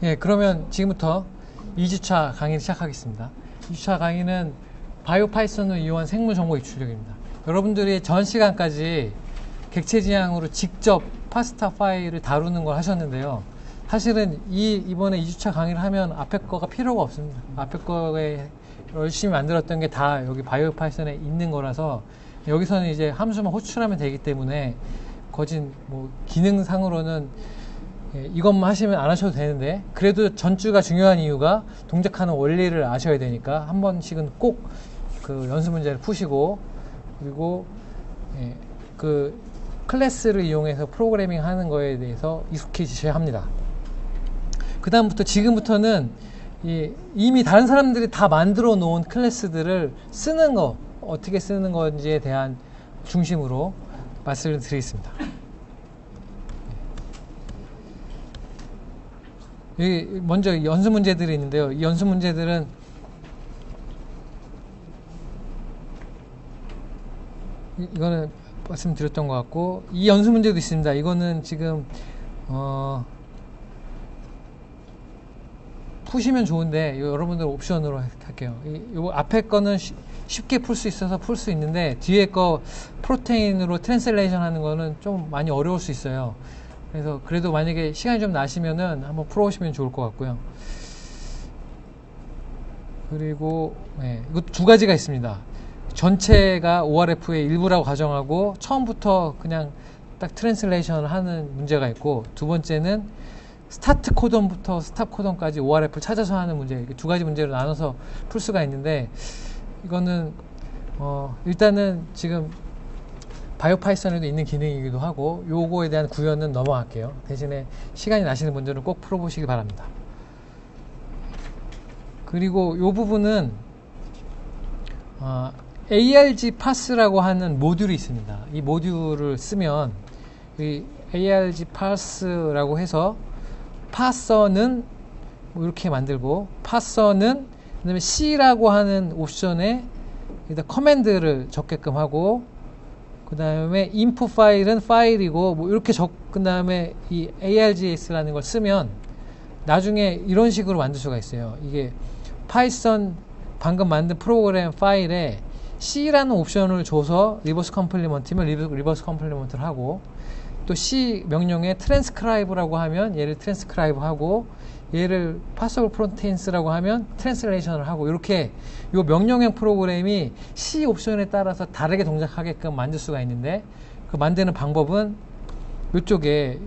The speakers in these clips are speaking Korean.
예, 그러면 지금부터 2주차 강의를 시작하겠습니다. 2주차 강의는 바이오 파이썬을 이용한 생물 정보 입출력입니다. 여러분들이 전 시간까지 객체 지향으로 직접 파스타 파일을 다루는 걸 하셨는데요. 사실은 이번에 2주차 강의를 하면 앞에 거가 필요가 없습니다. 앞에 거에 열심히 만들었던 게 다 여기 바이오 파이썬에 있는 거라서 여기서는 이제 함수만 호출하면 되기 때문에 거진 뭐 기능상으로는 이것만 하시면 안 하셔도 되는데, 그래도 전주가 중요한 이유가 동작하는 원리를 아셔야 되니까 한 번씩은 꼭 그 연습 문제를 푸시고, 그리고 그 클래스를 이용해서 프로그래밍 하는 거에 대해서 익숙해지셔야 합니다. 그 다음부터 지금부터는 이미 다른 사람들이 다 만들어 놓은 클래스들을 쓰는 거, 어떻게 쓰는 건지에 대한 중심으로 말씀을 드리겠습니다. 여기 먼저 연습 문제들이 있는데요. 이 연습 문제들은 이거는 말씀드렸던 것 같고, 이 연습 문제도 있습니다. 이거는 지금 푸시면 좋은데 여러분들 옵션으로 할게요. 요 앞에 거는 쉽게 풀 수 있어서 풀 수 있는데, 뒤에 거 프로테인으로 트랜슬레이션 하는 거는 좀 많이 어려울 수 있어요. 그래서 그래도 만약에 시간이 좀 나시면은 한번 풀어보시면 좋을 것 같고요. 그리고 이것도 두 가지가 있습니다. 전체가 ORF의 일부라고 가정하고 처음부터 그냥 딱 트랜슬레이션을 하는 문제가 있고, 두 번째는 스타트 코던부터 스탑 코던까지 ORF를 찾아서 하는 문제, 이렇게 두 가지 문제로 나눠서 풀 수가 있는데, 이거는 일단은 지금 바이오 파이썬에도 있는 기능이기도 하고, 요거에 대한 구현은 넘어갈게요. 대신에 시간이 나시는 분들은 꼭 풀어보시기 바랍니다. 그리고 요 부분은 ARG pars라고 하는 모듈이 있습니다. 이 모듈을 쓰면 이 ARG parse라고 해서 parser는 뭐 이렇게 만들고, parser는 그다음에 C라고 하는 옵션에 일단 커맨드를 적게끔 하고, 그 다음에 input 파일은 파일이고 뭐 이렇게 적은 다음에 이 args라는 걸 쓰면 나중에 이런 식으로 만들 수가 있어요. 이게 파이썬 방금 만든 프로그램 파일에 C라는 옵션을 줘서 리버스 컴플리먼트면 리버스 컴플리먼트를 하고, 또 C 명령에 트랜스크라이브라고 하면 얘를 트랜스크라이브 하고, 얘를 파서블 프로테인스라고 하면 트랜슬레이션을 하고, 이렇게 이 명령형 프로그램이 C 옵션에 따라서 다르게 동작하게끔 만들 수가 있는데, 그 만드는 방법은 이쪽에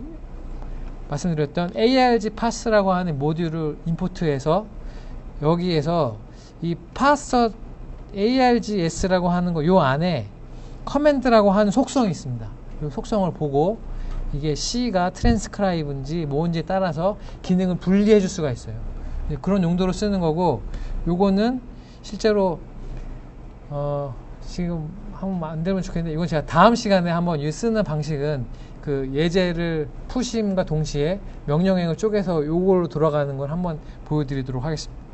말씀드렸던 ARG parse라고 하는 모듈을 임포트해서 여기에서 이 parser ARGS라고 하는 거 요 안에 커맨드라고 하는 속성이 있습니다. 이 속성을 보고 이게 C가 트랜스크라이브인지 뭔지에 따라서 기능을 분리해 줄 수가 있어요. 그런 용도로 쓰는 거고, 요거는 실제로 지금 한번 만들면 좋겠는데, 이건 제가 다음 시간에 한번 이 쓰는 방식은 그 예제를 푸심과 동시에 명령행을 쪼개서 요걸로 돌아가는 걸 한번 보여드리도록 하겠습니다.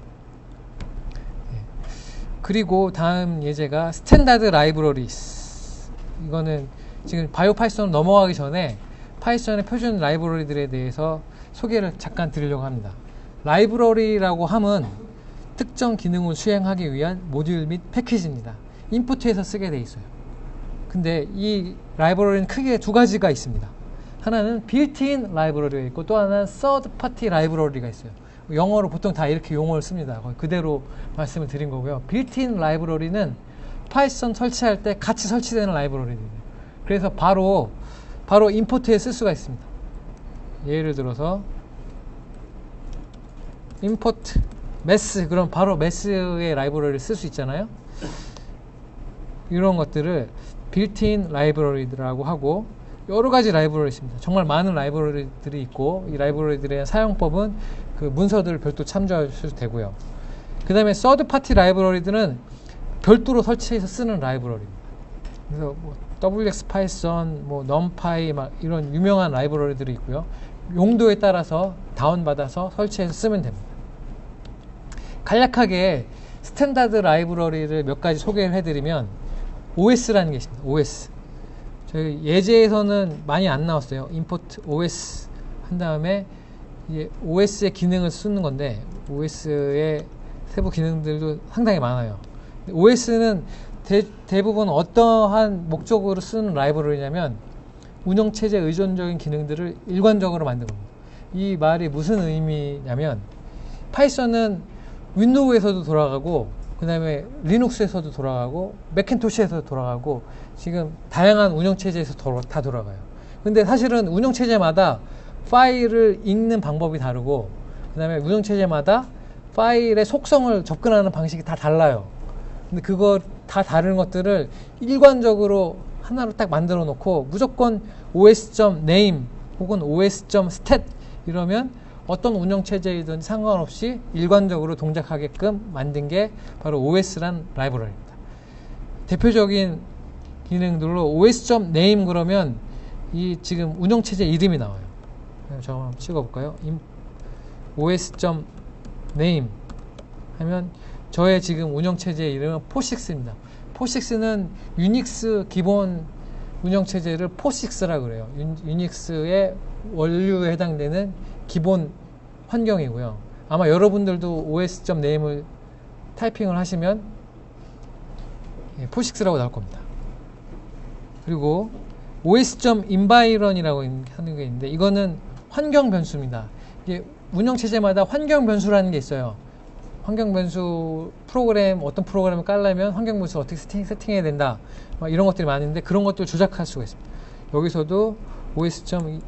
그리고 다음 예제가 스탠다드 라이브러리스. 이거는 지금 바이오 파이썬으로 넘어가기 전에 파이썬의 표준 라이브러리들에 대해서 소개를 잠깐 드리려고 합니다. 라이브러리라고 함은 특정 기능을 수행하기 위한 모듈 및 패키지입니다. 인풋에서 쓰게 돼 있어요. 근데 이 라이브러리는 크게 두 가지가 있습니다. 하나는 빌트인 라이브러리가 있고, 또 하나는 서드 파티 라이브러리가 있어요. 영어로 보통 다 이렇게 용어를 씁니다. 그대로 말씀을 드린 거고요. 빌트인 라이브러리는 파이썬 설치할 때 같이 설치되는 라이브러리입니다. 그래서 바로 임포트에 쓸 수가 있습니다. 예를 들어서 import mass, 그럼 바로 mass의 라이브러리를 쓸 수 있잖아요. 이런 것들을 빌트인 라이브러리라고 하고, 여러 가지 라이브러리 있습니다. 정말 많은 라이브러리들이 있고, 이 라이브러리들의 사용법은 그 문서들을 별도 참조하셔도 되고요. 그 다음에 서드 파티 라이브러리들은 별도로 설치해서 쓰는 라이브러리입니다. 그래서 뭐 WX 파이썬, 뭐 numpy 막 이런 유명한 라이브러리들이 있고요. 용도에 따라서 다운받아서 설치해서 쓰면 됩니다. 간략하게 스탠다드 라이브러리를 몇 가지 소개를 해드리면, OS라는 게 있습니다. OS. 저희 예제에서는 많이 안 나왔어요. import OS 한 다음에 이제 OS의 기능을 쓰는 건데 OS의 세부 기능들도 상당히 많아요. OS는 대부분 어떠한 목적으로 쓰는 라이브러리냐면 운영체제 의존적인 기능들을 일관적으로 만든 겁니다. 이 말이 무슨 의미냐면 파이썬은 윈도우에서도 돌아가고 그 다음에 리눅스에서도 돌아가고 맥킨토시에서도 돌아가고 지금 다양한 운영체제에서 다 돌아가요. 근데 사실은 운영체제마다 파일을 읽는 방법이 다르고 그 다음에 운영체제마다 파일의 속성을 접근하는 방식이 다 달라요. 근데 그거 다 다른 것들을 일관적으로 하나로 딱 만들어 놓고 무조건 os.name 혹은 os.stat 이러면 어떤 운영체제이든 상관없이 일관적으로 동작하게끔 만든 게 바로 OS란 라이브러리입니다. 대표적인 기능들로 os.name 그러면 이 지금 운영체제 이름이 나와요. 저 한번 찍어볼까요? os.name 하면 저의 지금 운영체제 이름은 포식스입니다. 포식스는 유닉스 기본 운영체제를 포식스라고 그래요. 유닉스의 원류에 해당되는 기본 환경이고요. 아마 여러분들도 os.name을 타이핑을 하시면 포식스라고 나올 겁니다. 그리고 os.environ이라고 하는 게 있는데 이거는 환경 변수입니다. 이게 운영체제마다 환경 변수라는 게 있어요. 환경 변수 프로그램 어떤 프로그램을 깔려면 환경 변수 어떻게 세팅해야 된다 이런 것들이 많은데 그런 것들 조작할 수가 있습니다. 여기서도 os.environ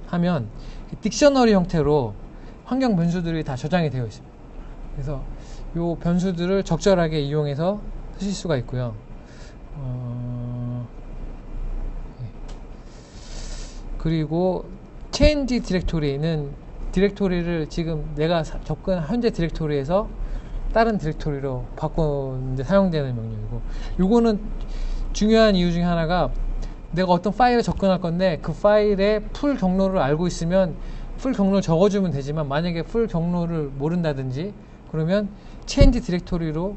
하면 딕셔너리 형태로 환경 변수들이 다 저장이 되어 있습니다. 그래서 이 변수들을 적절하게 이용해서 쓰실 수가 있고요. 그리고 change 디렉토리는 디렉토리를 지금 내가 현재 디렉토리에서 다른 디렉토리로 바꾸는데 사용되는 명령이고 요거는 중요한 이유 중에 하나가 내가 어떤 파일에 접근할 건데 그 파일의 풀 경로를 알고 있으면 풀 경로를 적어주면 되지만 만약에 풀 경로를 모른다든지 그러면 change 디렉토리로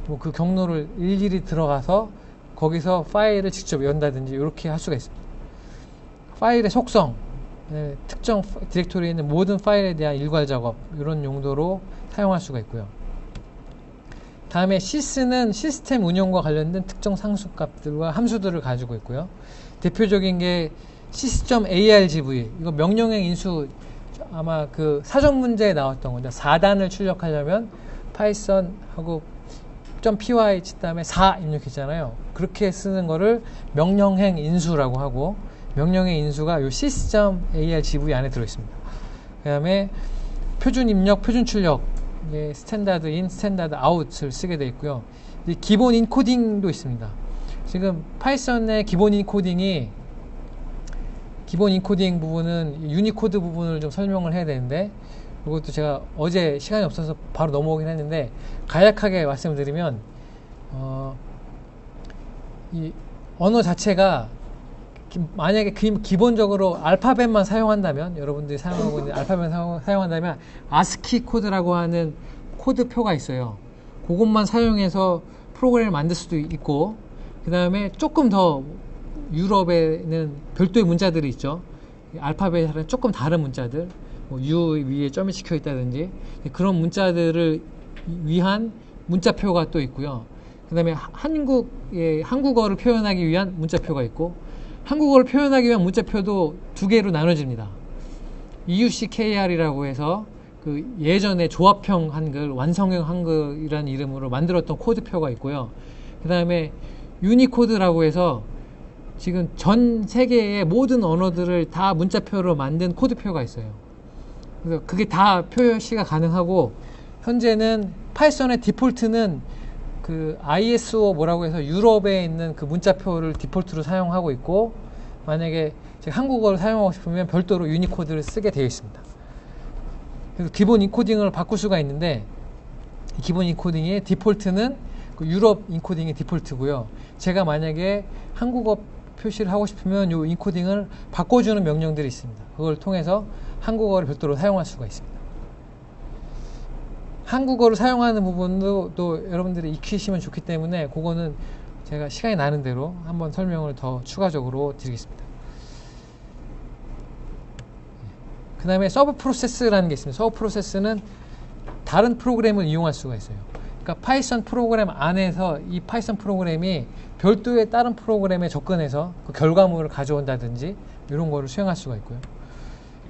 뭐 그 경로를 일일이 들어가서 거기서 파일을 직접 연다든지 이렇게 할 수가 있습니다. 파일의 속성 특정 디렉토리에 있는 모든 파일에 대한 일괄 작업 이런 용도로 사용할 수가 있고요. 다음에 sys는 시스템 운영과 관련된 특정 상수값들과 함수들을 가지고 있고요. 대표적인 게 sys.argv 이거 명령행 인수 아마 그 사전 문제에 나왔던 거죠. 4단을 출력하려면 파이썬하고 .py 친 다음에 4 입력했잖아요. 그렇게 쓰는 거를 명령행 인수라고 하고 명령의 인수가 이 sys.argv 안에 들어있습니다. 그 다음에 표준 입력, 표준 출력, 스탠다드 인, 스탠다드 아웃을 쓰게 되어 있고요. 기본 인코딩도 있습니다. 지금 파이썬의 기본 인코딩 부분은 유니코드 부분을 좀 설명을 해야 되는데 이것도 제가 어제 시간이 없어서 바로 넘어오긴 했는데 간략하게 말씀드리면 이 언어 자체가 만약에 기본적으로 알파벳만 사용한다면 여러분들이 사용하고 있는 알파벳만 사용한다면 아스키 코드라고 하는 코드표가 있어요. 그것만 사용해서 프로그램을 만들 수도 있고 그 다음에 조금 더 유럽에는 별도의 문자들이 있죠. 알파벳이랑 조금 다른 문자들 뭐 U 위에 점이 찍혀 있다든지 그런 문자들을 위한 문자표가 또 있고요. 그 다음에 한국어를 표현하기 위한 문자표가 있고 한국어를 표현하기 위한 문자표도 두 개로 나눠집니다. EUCKR이라고 해서 그 예전에 조합형 한글, 완성형 한글이라는 이름으로 만들었던 코드표가 있고요. 그 다음에 유니코드라고 해서 지금 전 세계의 모든 언어들을 다 문자표로 만든 코드표가 있어요. 그래서 그게 다 표시가 가능하고 현재는 파이썬의 디폴트는 그 ISO 뭐라고 해서 유럽에 있는 그 문자표를 디폴트로 사용하고 있고 만약에 제가 한국어를 사용하고 싶으면 별도로 유니코드를 쓰게 되어 있습니다. 그래서 기본 인코딩을 바꿀 수가 있는데 기본 인코딩의 디폴트는 그 유럽 인코딩의 디폴트고요. 제가 만약에 한국어 표시를 하고 싶으면 이 인코딩을 바꿔주는 명령들이 있습니다. 그걸 통해서 한국어를 별도로 사용할 수가 있습니다. 한국어를 사용하는 부분도 또 여러분들이 익히시면 좋기 때문에 그거는 제가 시간이 나는 대로 한번 설명을 더 추가적으로 드리겠습니다. 그 다음에 서브 프로세스라는 게 있습니다. 서브 프로세스는 다른 프로그램을 이용할 수가 있어요. 그러니까 파이썬 프로그램 안에서 이 파이썬 프로그램이 별도의 다른 프로그램에 접근해서 그 결과물을 가져온다든지 이런 거를 수행할 수가 있고요.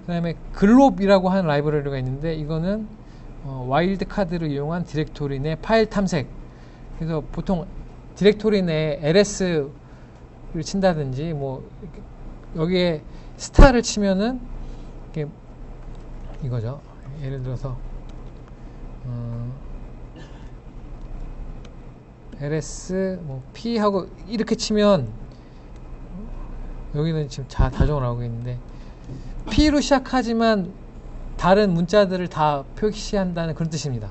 그 다음에 글롭이라고 하는 라이브러리가 있는데 이거는 와일드 카드를 이용한 디렉토리 내 파일 탐색. 그래서 보통 디렉토리 내에 LS를 친다든지 뭐 여기에 스타를 치면은 이게 이거죠. 예를 들어서 ls 뭐 p 하고 이렇게 치면 여기는 지금 다 적어 나오고 있는데 p로 시작하지만 다른 문자들을 다 표시한다는 그런 뜻입니다.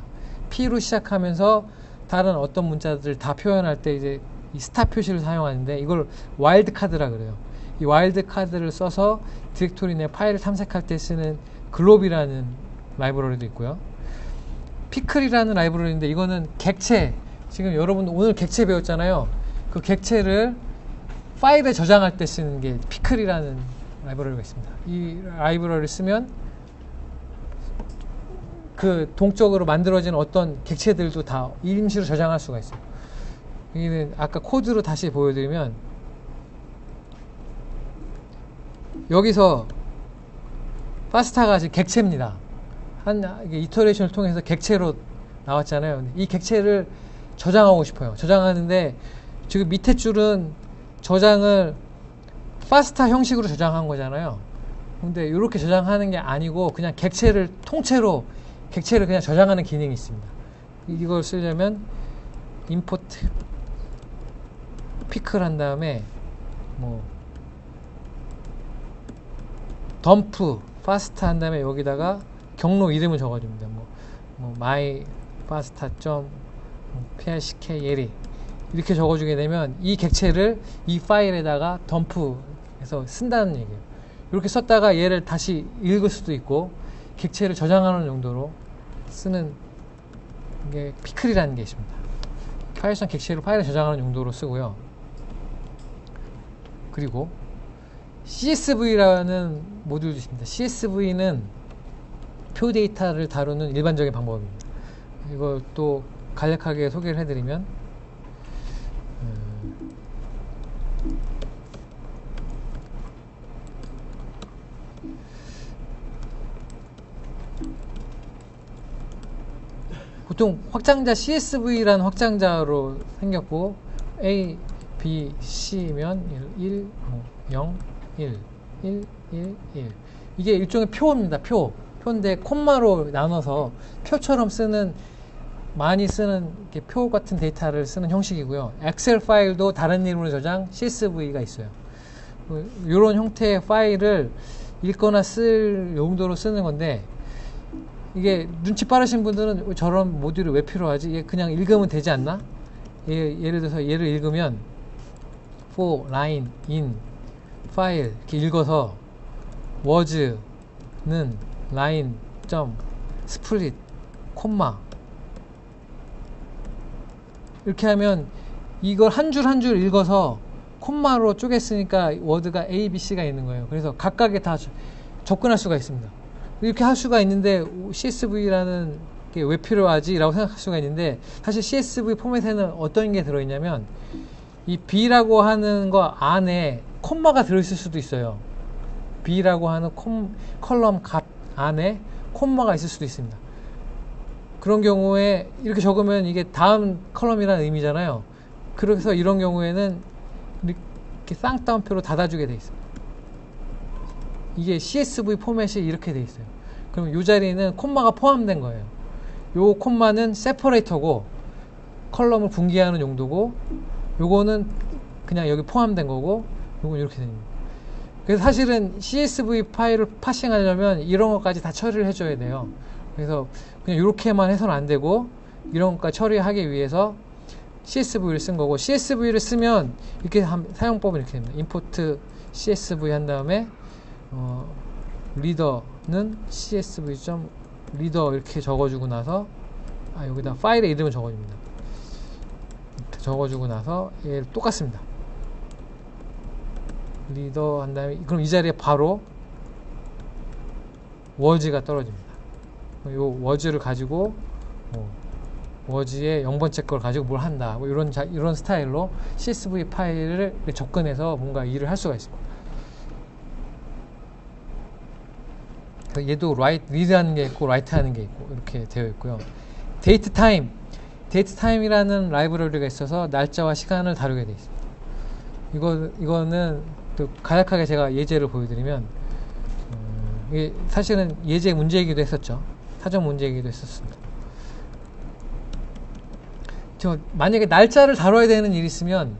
p로 시작하면서 다른 어떤 문자들을 다 표현할 때 이제 이 스타 표시를 사용하는데 이걸 와일드 카드라 그래요. 이 와일드 카드를 써서 디렉토리 내 파일을 탐색할 때 쓰는 글롭이라는 라이브러리도 있고요. 피클이라는 라이브러리인데 이거는 객체, 지금 여러분 오늘 객체 배웠잖아요. 그 객체를 파일에 저장할 때 쓰는 게 피클이라는 라이브러리가 있습니다. 이 라이브러리를 쓰면 그 동적으로 만들어진 어떤 객체들도 다 임시로 저장할 수가 있어요. 여기는 아까 코드로 다시 보여드리면 여기서 파스타가 지금 객체입니다. 이게 이터레이션을 통해서 객체로 나왔잖아요. 이 객체를 저장하고 싶어요. 저장하는데 지금 밑에 줄은 저장을 파스타 형식으로 저장한 거잖아요. 근데 이렇게 저장하는 게 아니고 그냥 객체를 통째로 객체를 그냥 저장하는 기능이 있습니다. 이걸 쓰려면 import pickle 한 다음에 뭐 dump fast 한 다음에 여기다가 경로 이름을 적어줍니다. 뭐 my fast PRCK 예리 이렇게 적어주게 되면 이 객체를 이 파일에다가 덤프해서 쓴다는 얘기예요. 이렇게 썼다가 얘를 다시 읽을 수도 있고 객체를 저장하는 용도로 쓰는 게 피클이라는 게 있습니다. 파이썬 객체를 파일에 저장하는 용도로 쓰고요. 그리고 CSV라는 모듈도 있습니다. CSV는 표 데이터를 다루는 일반적인 방법입니다. 이걸 또 간략하게 소개를 해드리면 보통 확장자 CSV라는 확장자로 생겼고 A, B, C면 1, 0, 1, 1, 1, 1 이게 일종의 표입니다. 표인데 콤마로 나눠서 표처럼 쓰는 많이 쓰는 표 같은 데이터를 쓰는 형식이고요. 엑셀 파일도 다른 이름으로 저장 CSV가 있어요. 이런 형태의 파일을 읽거나 쓸 용도로 쓰는 건데 이게 눈치 빠르신 분들은 저런 모듈이 왜 필요하지? 얘 그냥 읽으면 되지 않나? 예를 들어서 얘를 읽으면 for line in file 이렇게 읽어서 words는 line 점 split 콤마 이렇게 하면 이걸 한 줄 한 줄 읽어서 콤마로 쪼갰으니까 워드가 A, B, C가 있는 거예요. 그래서 각각에 다 접근할 수가 있습니다. 이렇게 할 수가 있는데 CSV라는 게 왜 필요하지? 라고 생각할 수가 있는데 사실 CSV 포맷에는 어떤 게 들어있냐면 이 B라고 하는 거 안에 콤마가 들어있을 수도 있어요. B라고 하는 컬럼 값 안에 콤마가 있을 수도 있습니다. 그런 경우에 이렇게 적으면 이게 다음 컬럼이라는 의미잖아요. 그래서 이런 경우에는 이렇게 쌍따옴표로 닫아주게 돼 있습니다. 이게 CSV 포맷이 이렇게 돼 있어요. 그럼 이 자리에는 콤마가 포함된 거예요. 요 콤마는 세퍼레이터고 컬럼을 분기하는 용도고 요거는 그냥 여기 포함된 거고 요건 이렇게 됩니다. 그래서 사실은 CSV 파일을 파싱하려면 이런 것까지 다 처리를 해줘야 돼요. 그래서 그냥 이렇게만 해서는 안 되고 이런 것까지 처리하기 위해서 CSV를 쓴 거고 CSV를 쓰면 이렇게 사용법은 이렇게 됩니다. import CSV 한 다음에 리더는 CSV.reader 이렇게 적어주고 나서 여기다 파일의 이름을 적어줍니다. 적어주고 나서 얘 똑같습니다. 리더 한 다음에 그럼 이 자리에 바로 워즈가 떨어집니다. 요 워즈를 가지고 워즈의 0번째 걸 가지고 뭘 한다. 뭐 이런 스타일로 CSV 파일을 접근해서 뭔가 일을 할 수가 있습니다. 얘도 리드 하는 게 있고 라이트 하는 게 있고 이렇게 되어 있고요. 데이트 타임이라는 라이브러리가 있어서 날짜와 시간을 다루게 되어 있습니다. 이거는 또 간략하게 제가 예제를 보여드리면 이게 사실은 예제 문제이기도 했었죠. 사전 문제이기도 했었습니다. 만약에 날짜를 다뤄야 되는 일이 있으면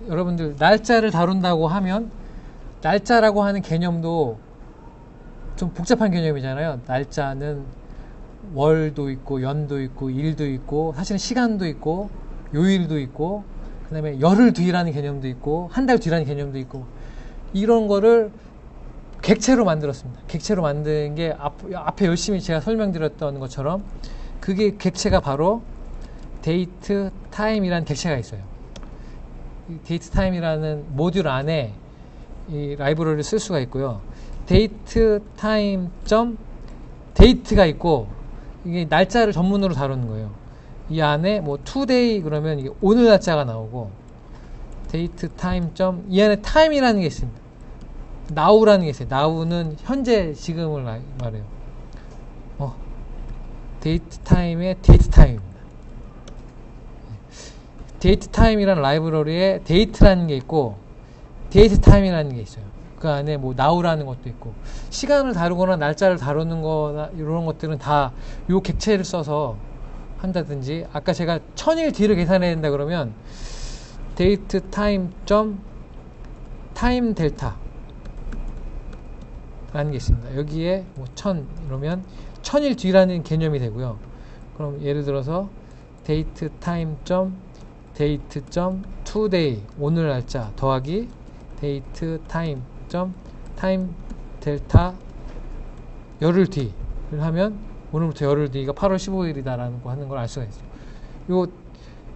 여러분들 날짜를 다룬다고 하면 날짜라고 하는 개념도 좀 복잡한 개념이잖아요. 날짜는 월도 있고 연도 있고 일도 있고 사실은 시간도 있고 요일도 있고 그 다음에 열흘 뒤라는 개념도 있고 한 달 뒤라는 개념도 있고 이런 거를 객체로 만들었습니다. 객체로 만든 게 앞에 열심히 제가 설명드렸던 것처럼 그게 객체가 바로 데이트 타임이라는 객체가 있어요. 이 데이트 타임이라는 모듈 안에 이 라이브러리를 쓸 수가 있고요. 데이트 타임 점 데이트가 있고 이게 날짜를 전문으로 다루는 거예요. 이 안에 뭐 today 그러면 이게 오늘 날짜가 나오고 데이트 타임 점 이 안에 타임이라는 게 있습니다. now라는 게 있어요. now는 현재 지금을 말해요. 데이트 타임의 데이트 타임입니다. 데이트 타임이라는 라이브러리에 데이트라는 게 있고 데이트 타임이라는 게 있어요. 그 안에 뭐 now라는 것도 있고 시간을 다루거나 날짜를 다루는 거나 이런 것들은 다 요 객체를 써서 한다든지 아까 제가 1000일 뒤를 계산해야 된다 그러면 데이트 타임 점 타임 델타 라는 게 있습니다. 여기에 뭐 1000 이러면 1000일 뒤라는 개념이 되고요. 그럼 예를 들어서 데이트 타임 점 데이트 점 today 오늘 날짜 더하기 데이트 타임 점 타임 델타 열흘 뒤를 하면 오늘부터 열흘 뒤가 8월 15일이다라는 거 하는 걸 알 수가 있어요.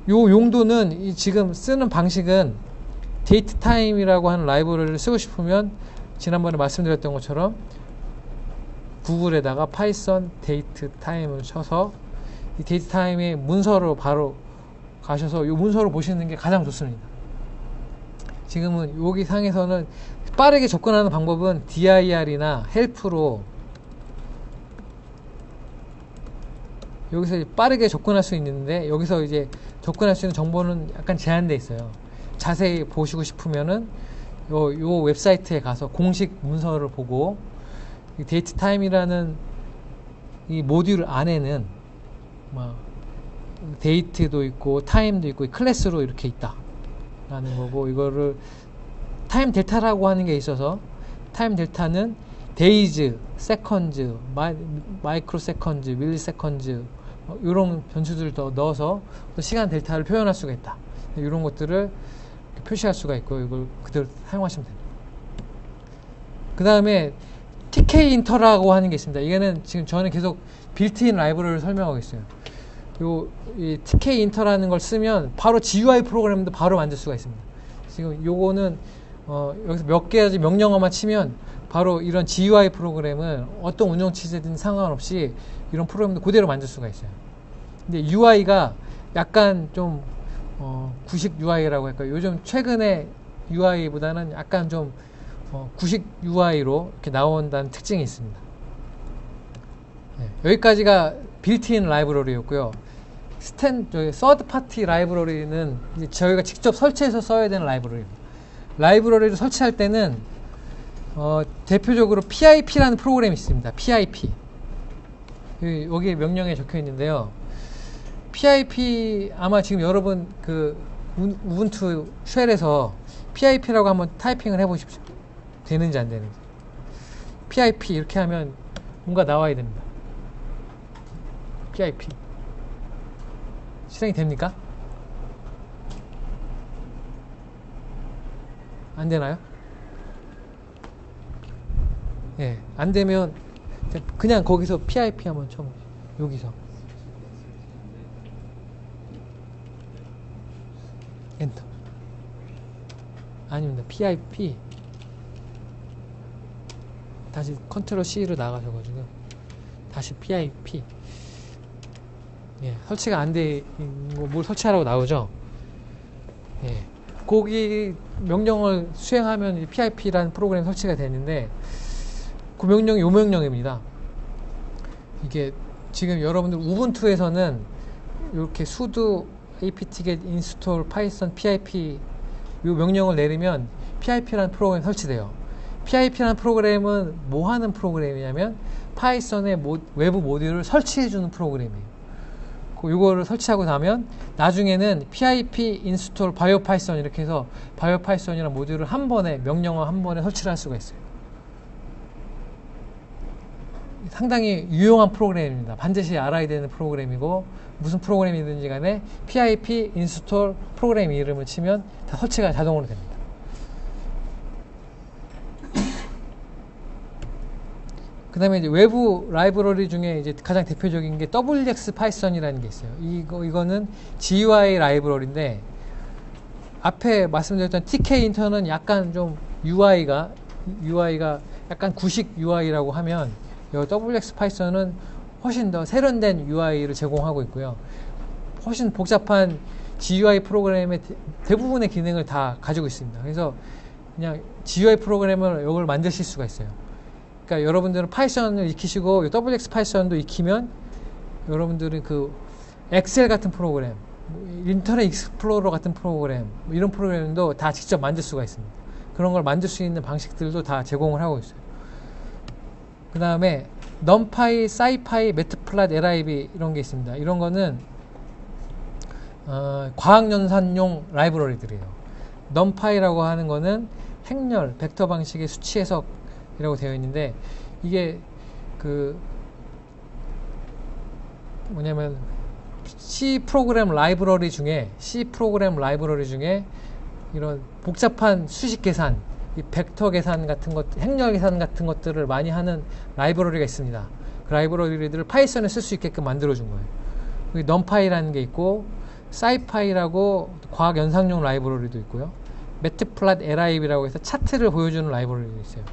요 용도는 지금 쓰는 방식은 데이트 타임이라고 하는 라이브러리를 쓰고 싶으면 지난번에 말씀드렸던 것처럼 구글에다가 파이썬 데이트 타임을 쳐서 이 데이트 타임의 문서로 바로 가셔서 이 문서를 보시는 게 가장 좋습니다. 지금은 여기 상에서는 빠르게 접근하는 방법은 dir이나 help로 여기서 빠르게 접근할 수 있는데 여기서 이제 접근할 수 있는 정보는 약간 제한되어 있어요. 자세히 보시고 싶으면은 요 웹사이트에 가서 공식 문서를 보고 이 데이트 타임이라는 이 모듈 안에는 뭐 데이트도 있고 타임도 있고 클래스로 이렇게 있다 라는 거고 이거를 타임 델타라고 하는 게 있어서 타임 델타는 days, seconds, microseconds, milliseconds 이런 변수들을 더 넣어서 시간 델타를 표현할 수가 있다. 이런 것들을 표시할 수가 있고 이걸 그대로 사용하시면 됩니다. 그 다음에 TK 인터라고 하는 게 있습니다. 이거는 지금 저는 계속 빌트인 라이브러리를 설명하고 있어요. 이 TK 인터라는 걸 쓰면 바로 GUI 프로그램도 바로 만들 수가 있습니다. 지금 요거는 여기서 몇 개의 명령어만 치면 바로 이런 GUI 프로그램을 어떤 운영체제든 상관없이 이런 프로그램도 그대로 만들 수가 있어요. 근데 UI가 약간 좀 구식 UI라고 할까요? 요즘 최근에 UI보다는 약간 좀 구식 UI로 이렇게 나온다는 특징이 있습니다. 네, 여기까지가 빌트인 라이브러리였고요. 서드 파티 라이브러리는 이제 저희가 직접 설치해서 써야 되는 라이브러리입니다. 라이브러리를 설치할 때는 대표적으로 PIP라는 프로그램이 있습니다. PIP 여기 명령에 적혀 있는데요. PIP 아마 지금 여러분 그 우분투 쉘에서 PIP라고 한번 타이핑을 해보십시오. 되는지 안 되는지. PIP 이렇게 하면 뭔가 나와야 됩니다. PIP 실행이 됩니까? 안 되나요? 예, 안 되면 그냥 거기서 PIP 한번 쳐보세요. 여기서 엔터. 아닙니다. PIP 다시 컨트롤 C로 나가셔가지고 다시 PIP. 예, 설치가 안 돼, 뭘 설치하라고 나오죠. 예, 거기 명령을 수행하면 PIP라는 프로그램 설치가 되는데 그 명령이 요 명령입니다. 이게 지금 여러분들 우분투에서는 이렇게 sudo apt-get install python pip 이 명령을 내리면 pip라는 프로그램이 설치돼요. pip라는 프로그램은 뭐 하는 프로그램이냐면 파이썬의 외부 모듈을 설치해주는 프로그램이에요. 이거를 설치하고 나면 나중에는 pip install biopython 이렇게 해서 biopython이라는 모듈을 한 번에 명령어 한 번에 설치를 할 수가 있어요. 상당히 유용한 프로그램입니다. 반드시 알아야 되는 프로그램이고 무슨 프로그램이든지 간에 pip install 프로그램 이름을 치면 다 설치가 자동으로 됩니다. 그 다음에 이제 외부 라이브러리 중에 이제 가장 대표적인 게 WX 파이썬이라는 게 있어요. 이거는 GUI 라이브러리인데 앞에 말씀드렸던 TK 인터는 약간 좀 UI가 약간 구식 UI라고 하면 이 WX 파이썬은 훨씬 더 세련된 UI를 제공하고 있고요. 훨씬 복잡한 GUI 프로그램의 대부분의 기능을 다 가지고 있습니다. 그래서 그냥 GUI 프로그램을 이걸 만드실 수가 있어요. 그러니까 여러분들은 파이썬을 익히시고 WX 파이썬도 익히면 여러분들은 그 엑셀 같은 프로그램, 인터넷 익스플로러 같은 프로그램, 이런 프로그램도 다 직접 만들 수가 있습니다. 그런 걸 만들 수 있는 방식들도 다 제공을 하고 있어요. 그 다음에 numpy, scipy, matplotlib lib 이런 게 있습니다. 이런 거는 과학연산용 라이브러리들이에요. numpy라고 하는 거는 행렬, 벡터 방식의 수치 해석이라고 되어 있는데 이게 그 뭐냐면 C 프로그램 라이브러리 중에 이런 복잡한 수식 계산, 이 벡터 계산 같은 것, 행렬 계산 같은 것들을 많이 하는 라이브러리가 있습니다. 그 라이브러리들을 파이썬에 쓸 수 있게끔 만들어준 거예요. 여기 numpy라는 게 있고, scipy라고 과학 연상용 라이브러리도 있고요. matplotlib lib이라고 해서 차트를 보여주는 라이브러리도 있어요.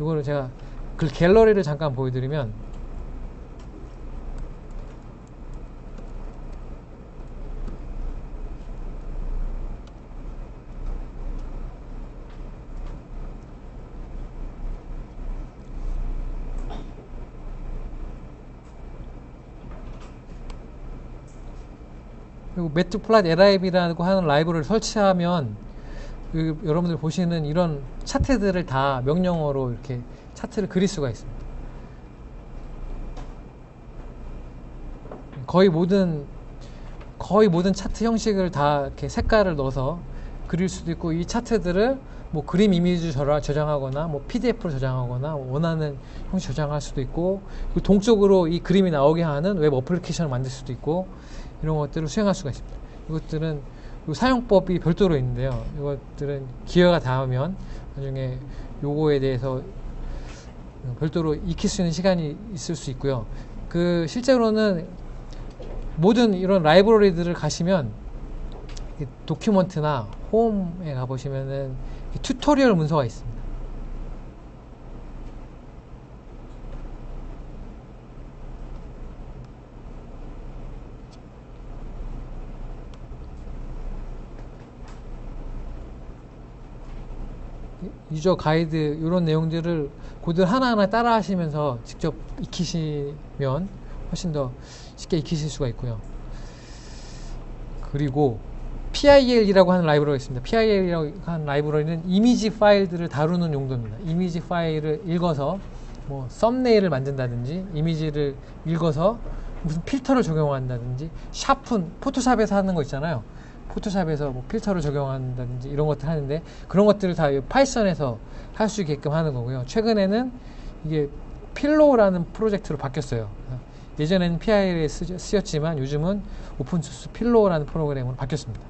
이거를 제가 그 갤러리를 잠깐 보여드리면, 그리고 matplotlib lib이라고 하는 라이브러리를 설치하면 여러분들 보시는 이런 차트들을 다 명령어로 이렇게 차트를 그릴 수가 있습니다. 거의 모든 차트 형식을 다 이렇게 색깔을 넣어서 그릴 수도 있고, 이 차트들을 뭐 그림 이미지 저장하거나 뭐 PDF로 저장하거나 원하는 형식 저장할 수도 있고, 그리고 동적으로 이 그림이 나오게 하는 웹 어플리케이션을 만들 수도 있고, 이런 것들을 수행할 수가 있습니다. 이것들은 사용법이 별도로 있는데요. 이것들은 기회가 닿으면 나중에 요거에 대해서 별도로 익힐 수 있는 시간이 있을 수 있고요. 그 실제로는 모든 이런 라이브러리들을 가시면 도큐먼트나 홈에 가보시면은 튜토리얼 문서가 있습니다. 유저 가이드 이런 내용들을 코드 하나하나 따라 하시면서 직접 익히시면 훨씬 더 쉽게 익히실 수가 있고요. 그리고 PIL이라고 하는 라이브러리가 있습니다. PIL이라고 하는 라이브러리는 이미지 파일들을 다루는 용도입니다. 이미지 파일을 읽어서 뭐 썸네일을 만든다든지, 이미지를 읽어서 무슨 필터를 적용한다든지, 포토샵에서 하는 거 있잖아요. 포토샵에서 뭐 필터를 적용한다든지 이런 것들 하는데, 그런 것들을 다 파이썬에서 할 수 있게끔 하는 거고요. 최근에는 이게 필로우라는 프로젝트로 바뀌었어요. 예전에는 PIL에 쓰였지만 요즘은 오픈소스 필로우라는 프로그램으로 바뀌었습니다.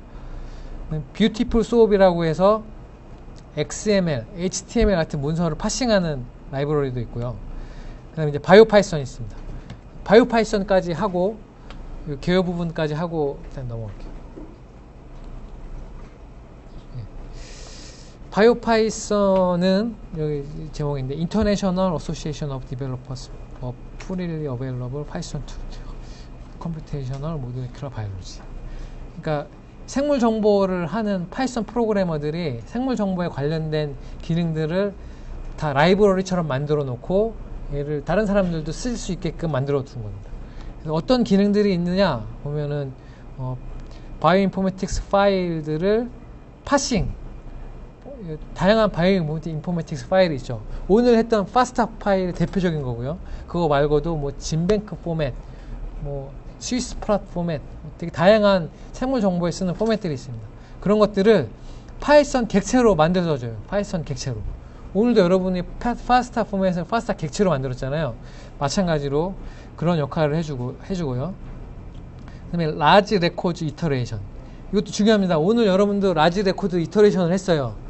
뷰티풀 소업이라고 해서 XML, HTML 같은 문서를 파싱하는 라이브러리도 있고요. 그 다음에 이제 바이오파이썬이 있습니다. 바이오파이썬까지 하고, 개요 부분까지 하고 일단 넘어갈게요. 바이오파이썬은 여기 제목인데 International Association of Developers of Freely Available Python Tools Computational Molecular Biology. 그러니까 생물 정보를 하는 파이썬 프로그래머들이 생물 정보에 관련된 기능들을 다 라이브러리처럼 만들어 놓고 얘를 다른 사람들도 쓸 수 있게끔 만들어 둔 겁니다. 그래서 어떤 기능들이 있느냐 보면은 바이오인포메틱스 파일들을 파싱, 다양한 바이오인포메틱스 파일이 있죠. 오늘 했던 파스타 파일이 대표적인 거고요. 그거 말고도 뭐 진뱅크 포맷, 뭐 스위스 프랏 포맷, 되게 다양한 생물 정보에 쓰는 포맷들이 있습니다. 그런 것들을 파이썬 객체로 만들어줘요. 파이썬 객체로. 오늘도 여러분이 파스타 포맷을 파스타 객체로 만들었잖아요. 마찬가지로 그런 역할을 해주고요. 그 다음에 라지 레코드 이터레이션. 이것도 중요합니다. 오늘 여러분도 라지 레코드 이터레이션을 했어요.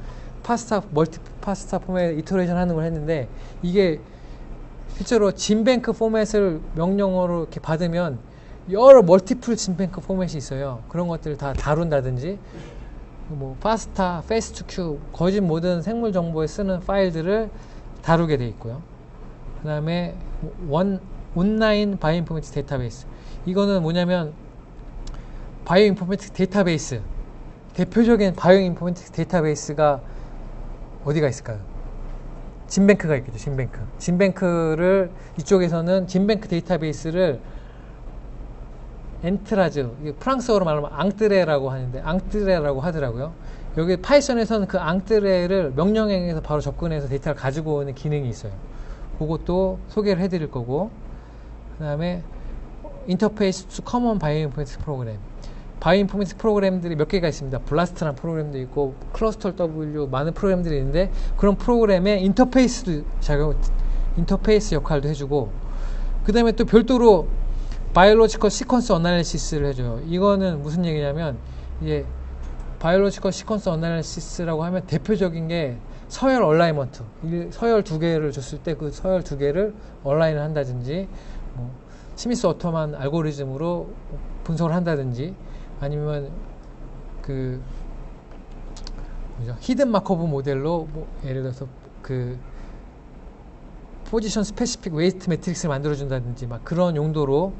멀티 파스타 포맷 이터레이션 하는 걸 했는데, 이게 실제로 진뱅크 포맷을 명령어로 이렇게 받으면 여러 멀티플 진뱅크 포맷이 있어요. 그런 것들을 다 다룬다든지, 뭐 파스타, 페이스투큐, 거짓 모든 생물 정보에 쓰는 파일들을 다루게 돼 있고요. 그 다음에 온라인 바이오인포메틱스 데이터베이스. 이거는 뭐냐면 바이오인포메틱스 데이터베이스, 대표적인 바이오인포메틱스 데이터베이스가 어디가 있을까요? 진뱅크가 있겠죠. 진뱅크를 이쪽에서는 진뱅크 데이터베이스를 엔트라즈, 프랑스어로 말하면 앙뜨레라고 하는데, 앙뜨레라고 하더라고요. 여기 파이썬에서는 그 앙뜨레를 명령행에서 바로 접근해서 데이터를 가지고 오는 기능이 있어요. 그것도 소개를 해드릴 거고, 그 다음에 인터페이스 투 커먼 바이오인포메틱스 프로그램. 바이오인포메틱스 프로그램들이 몇 개가 있습니다. 블라스트라는 프로그램도 있고, 클러스터 W, 많은 프로그램들이 있는데, 그런 프로그램의 인터페이스 역할도 해주고, 그 다음에 또 별도로 바이올로지컬 시퀀스 어널리시스를 해줘요. 이거는 무슨 얘기냐면, 이게 바이올로지컬 시퀀스 어널리시스라고 하면 대표적인 게 서열 얼라이먼트. 서열 두 개를 줬을 때 그 서열 두 개를 얼라인을 한다든지, 뭐 스미스 오토만 알고리즘으로 분석을 한다든지, 아니면 그 히든 마커브 모델로 뭐 예를 들어서 그 포지션 스페시픽 웨이트 매트릭스를 만들어준다든지, 막 그런 용도로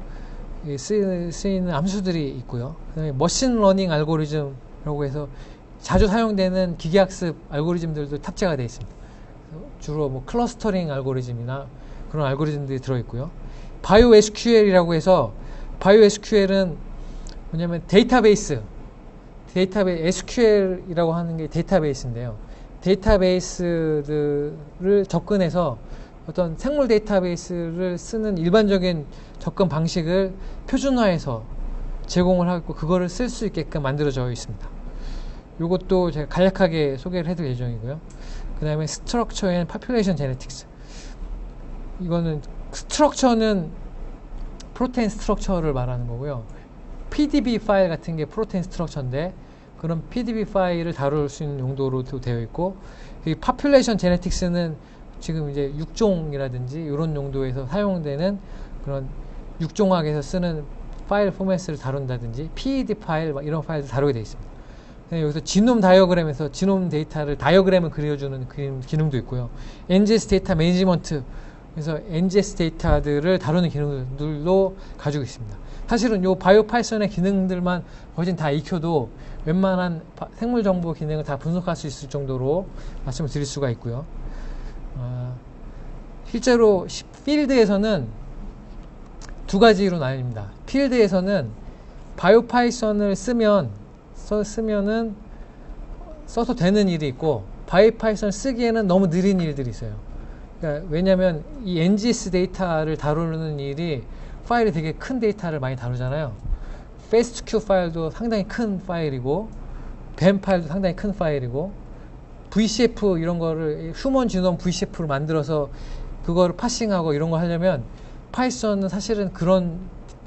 쓰이는 함수들이 있고요. 그다음에 머신 러닝 알고리즘이라고 해서 자주 사용되는 기계학습 알고리즘들도 탑재가 되어 있습니다. 주로 뭐 클러스터링 알고리즘이나 그런 알고리즘들이 들어있고요. 바이오 SQL이라고 해서, 바이오 SQL은 뭐냐면 SQL이라고 하는 게 데이터베이스인데요. 데이터베이스들을 접근해서 어떤 생물 데이터베이스를 쓰는 일반적인 접근 방식을 표준화해서 제공을 하고, 그거를 쓸 수 있게끔 만들어져 있습니다. 이것도 제가 간략하게 소개를 해드릴 예정이고요. 그 다음에 스트럭처 앤 파퓰레이션 제네틱스. 이거는 스트럭처는 프로테인 스트럭처를 말하는 거고요. PDB 파일 같은 게 프로테인 스트럭처인데, 그런 PDB 파일을 다룰 수 있는 용도로도 되어 있고, 이 파퓰레이션 제네틱스는 지금 이제 육종이라든지 이런 용도에서 사용되는 그런 육종학에서 쓰는 파일 포맷을 다룬다든지, PED 파일 막 이런 파일을 다루게 되어 있습니다. 여기서 지놈 다이어그램에서 지놈 데이터를 다이어그램을 그려주는 기능도 있고요. NGS 데이터 매니지먼트, 그래서 NGS 데이터들을 다루는 기능들도 가지고 있습니다. 사실은 요 바이오 파이썬의 기능들만 거진 다 익혀도 웬만한 생물 정보 기능을 다 분석할 수 있을 정도로 말씀을 드릴 수가 있고요. 실제로 필드에서는 두 가지로 나뉩니다. 필드에서는 바이오 파이썬을 쓰면은 써서 되는 일이 있고, 바이오 파이썬을 쓰기에는 너무 느린 일들이 있어요. 그러니까 왜냐하면 이 NGS 데이터를 다루는 일이 파일이 되게 큰 데이터를 많이 다루잖아요. FASTQ 파일도 상당히 큰 파일이고, BAM 파일도 상당히 큰 파일이고, VCF 이런 거를 휴먼 지놈 VCF를 만들어서 그거를 파싱하고 이런 거 하려면 파이썬은 사실은 그런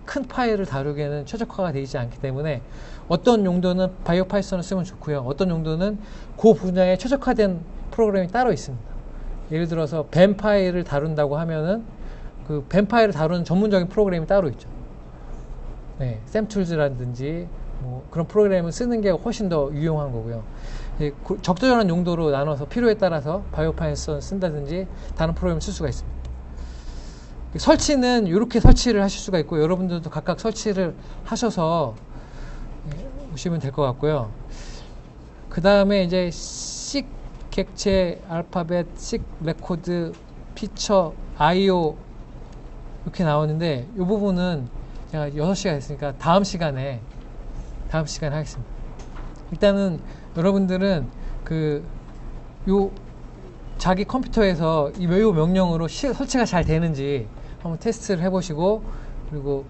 큰 파일을 다루기에는 최적화가 되어 있지 않기 때문에, 어떤 용도는 바이오 파이썬을 쓰면 좋고요. 어떤 용도는 그 분야에 최적화된 프로그램이 따로 있습니다. 예를 들어서 BAM 파일을 다룬다고 하면은 그 BAM 파일을 다루는 전문적인 프로그램이 따로 있죠. 네, 샘툴즈라든지 뭐 그런 프로그램을 쓰는 게 훨씬 더 유용한 거고요. 적절한 용도로 나눠서 필요에 따라서 바이오 파이썬 쓴다든지 다른 프로그램을 쓸 수가 있습니다. 설치는 이렇게 설치를 하실 수가 있고, 여러분들도 각각 설치를 하셔서 보시면 될 것 같고요. 그 다음에 이제 식 객체, 알파벳, 식 레코드, 피처, IO 이렇게 나오는데, 이 부분은 제가 6시간 했으니까 다음 시간에 하겠습니다. 일단은 여러분들은 자기 컴퓨터에서 이 명령으로 설치가 잘 되는지 한번 테스트를 해보시고, 그리고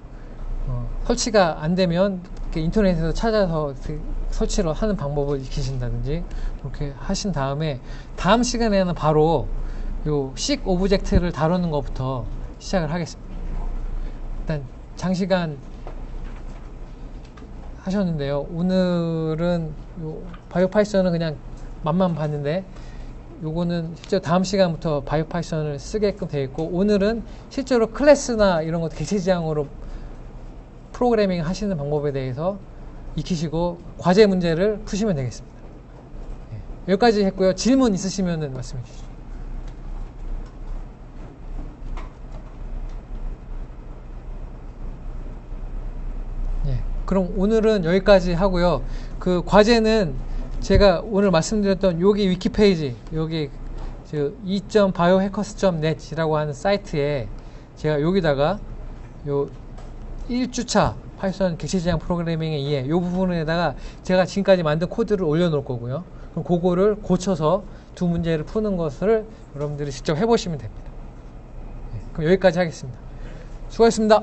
설치가 안 되면 이렇게 인터넷에서 찾아서 설치를 하는 방법을 익히신다든지 그렇게 하신 다음에, 다음 시간에는 바로 식 오브젝트를 다루는 것부터 시작을 하겠습니다. 일단 장시간 하셨는데요. 오늘은 바이오 파이썬은 그냥 맛만 봤는데, 요거는 실제로 다음 시간부터 바이오 파이썬을 쓰게끔 되어 있고, 오늘은 실제로 클래스나 이런 것 객체 지향으로 프로그래밍 하시는 방법에 대해서 익히시고 과제 문제를 푸시면 되겠습니다. 여기까지 했고요. 질문 있으시면 말씀해 주시죠. 그럼 오늘은 여기까지 하고요. 그 과제는 제가 오늘 말씀드렸던 여기 위키페이지, 여기 2.biohackers.net이라고 하는 사이트에 제가 여기다가 1주차 파이썬 객체 지향 프로그래밍에 의해 이 부분에다가 제가 지금까지 만든 코드를 올려놓을 거고요. 그럼 그거를 고쳐서 두 문제를 푸는 것을 여러분들이 직접 해보시면 됩니다. 그럼 여기까지 하겠습니다. 수고하셨습니다.